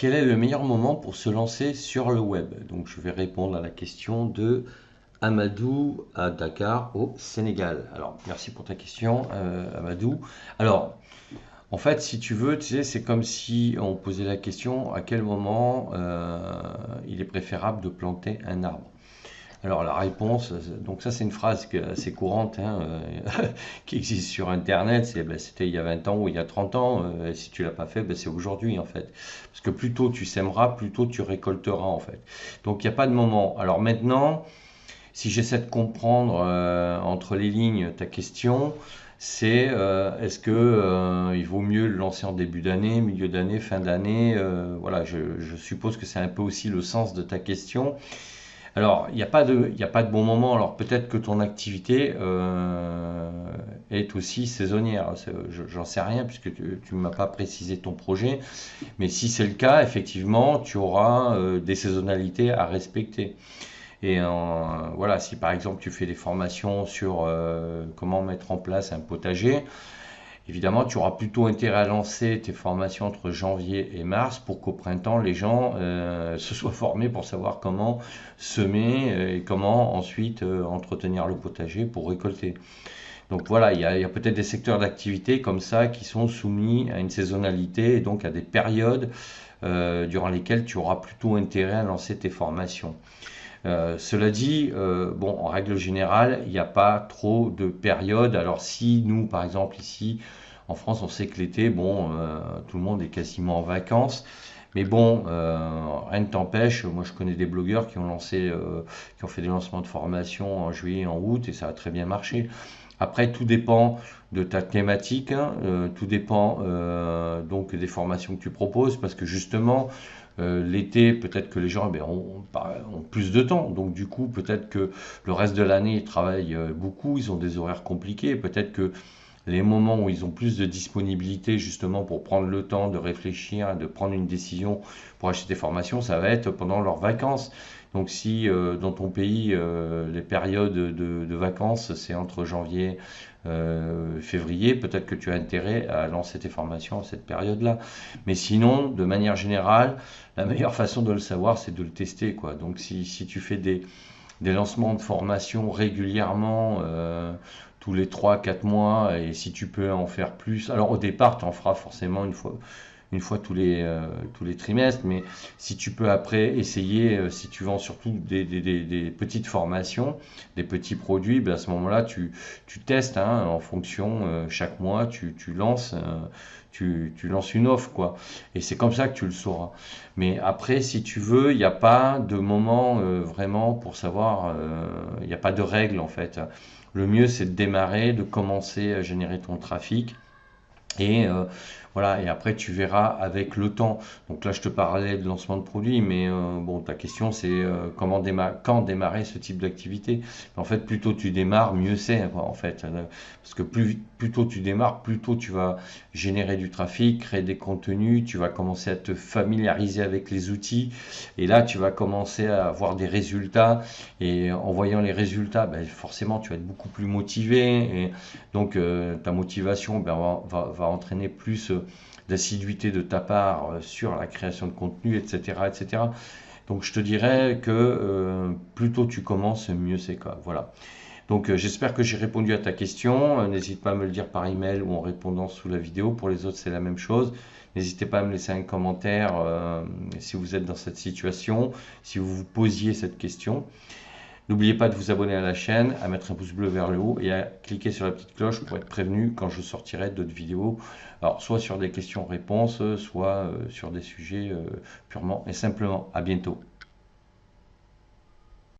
Quel est le meilleur moment pour se lancer sur le web? Donc, je vais répondre à la question de Amadou à Dakar, au Sénégal. Alors, merci pour ta question, Amadou. Alors, en fait, si tu veux, tu sais, c'est comme si on posait la question à quel moment il est préférable de planter un arbre. Alors la réponse, donc ça c'est une phrase assez courante hein, qui existe sur Internet, c'était il y a 20 ans ou il y a 30 ans, et si tu l'as pas fait, ben, c'est aujourd'hui en fait. Parce que plus tôt tu sèmeras, plus tôt tu récolteras en fait. Donc il n'y a pas de moment. Alors maintenant, si j'essaie de comprendre entre les lignes ta question, c'est est-ce que il vaut mieux le lancer en début d'année, milieu d'année, fin d'année, voilà, je suppose que c'est un peu aussi le sens de ta question. Alors, il y a pas de bon moment. Alors, peut-être que ton activité est aussi saisonnière. J'en sais rien puisque tu ne m'as pas précisé ton projet. Mais si c'est le cas, effectivement, tu auras des saisonnalités à respecter. Et voilà, si par exemple tu fais des formations sur comment mettre en place un potager, évidemment, tu auras plutôt intérêt à lancer tes formations entre janvier et mars pour qu'au printemps, les gens se soient formés pour savoir comment semer et comment ensuite entretenir le potager pour récolter. Donc voilà, il y a peut-être des secteurs d'activité comme ça qui sont soumis à une saisonnalité et donc à des périodes durant lesquelles tu auras plutôt intérêt à lancer tes formations. Cela dit, bon, en règle générale, il n'y a pas trop de périodes. Alors si nous, par exemple, ici, en France, on sait que l'été, bon, tout le monde est quasiment en vacances. Mais bon, rien ne t'empêche. Moi, je connais des blogueurs qui ont fait des lancements de formation en juillet, en août, et ça a très bien marché. Après, tout dépend de ta thématique, hein, tout dépend donc des formations que tu proposes, parce que justement, l'été, peut-être que les gens eh bien, ont plus de temps, donc du coup, peut-être que le reste de l'année, ils travaillent beaucoup, ils ont des horaires compliqués, peut-être que les moments où ils ont plus de disponibilité justement pour prendre le temps de réfléchir, de prendre une décision pour acheter des formations, ça va être pendant leurs vacances. Donc si dans ton pays les périodes de vacances c'est entre janvier février, peut-être que tu as intérêt à lancer tes formations à cette période-là. Mais sinon, de manière générale, la meilleure façon de le savoir, c'est de le tester, quoi. Donc si tu fais des lancements de formation régulièrement, tous les 3 4 mois, et si tu peux en faire plus. Alors au départ, tu en feras forcément une fois tous les trimestres, mais si tu peux après essayer, si tu vends surtout des petites formations, des petits produits, ben à ce moment-là, tu testes hein, en fonction, chaque mois, tu lances. Tu lances une offre, quoi. Et c'est comme ça que tu le sauras. Mais après, si tu veux, il n'y a pas de moment vraiment pour savoir, il n'y a pas de règle en fait. Le mieux, c'est de démarrer, de commencer à générer ton trafic. Et voilà, et après tu verras avec le temps. Donc là, je te parlais de lancement de produits, mais bon, ta question c'est quand démarrer ce type d'activité. En fait, plus tôt tu démarres, mieux c'est, quoi, en fait. Parce que plus tôt tu démarres, plus tôt tu vas générer du trafic, créer des contenus, tu vas commencer à te familiariser avec les outils, et là tu vas commencer à avoir des résultats. Et en voyant les résultats, ben, forcément tu vas être beaucoup plus motivé. Et donc ta motivation ben, va entraîner plus d'assiduité de ta part sur la création de contenu, etc., etc. Donc je te dirais que plus tôt tu commences, mieux c'est quoi. Voilà. Donc j'espère que j'ai répondu à ta question. N'hésite pas à me le dire par email ou en répondant sous la vidéo. Pour les autres, c'est la même chose. N'hésitez pas à me laisser un commentaire si vous êtes dans cette situation, si vous vous posiez cette question. N'oubliez pas de vous abonner à la chaîne, à mettre un pouce bleu vers le haut et à cliquer sur la petite cloche pour être prévenu quand je sortirai d'autres vidéos. Alors, soit sur des questions-réponses, soit sur des sujets purement et simplement. À bientôt.